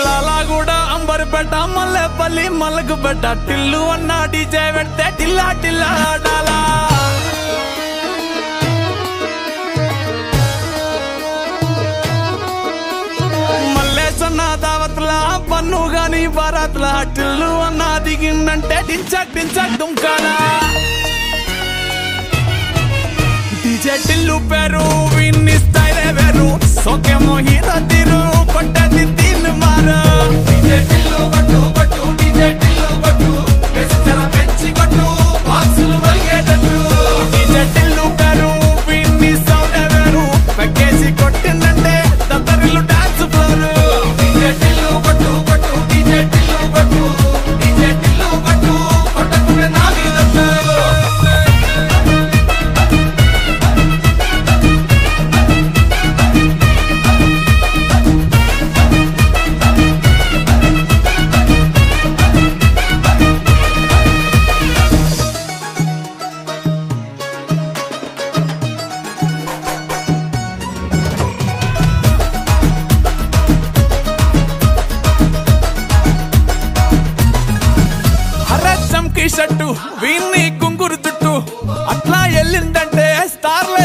లాలాగూడ అంబర్పేట మల్లెపల్లి మలకుపేట టిల్లు అన్న డీజే పెడితే టిల్లా టిల్లా ఆడాలా మల్లేసన్న దావత్ల పన్ను గాని బారాత్ల టిల్లు అన్న దిగిందంటే టించక్ టించక్ దుంకాలా డీజే టిల్లు పేరు విన్ని స్టైలే వేరు సోకేమో హీరో తీరు కొట్టది తీన్ మారు డీజే టిల్లు కొట్టు కొట్టు డీజే టిల్లు కొట్టు వెచ్చర పెంచి కొట్టు బాక్సులు మలిగేటట్టు డీజే టిల్లు పేరు విన్ని సౌండ్ వేరు పెక్కేసి కొట్టిందంటే దద్దరిల్లు డాన్స్ ఫ్లోర్ డీజే టిల్లు కొట్టు కొట్టు డీజే టిల్లు కొట్టు డీజే టిల్లు కొట్టు కొట్టకుంటే నా మీద షట్టు వీన్ని కుంగురు చుట్టూ అట్లా ఎల్లిందంటే స్టార్లే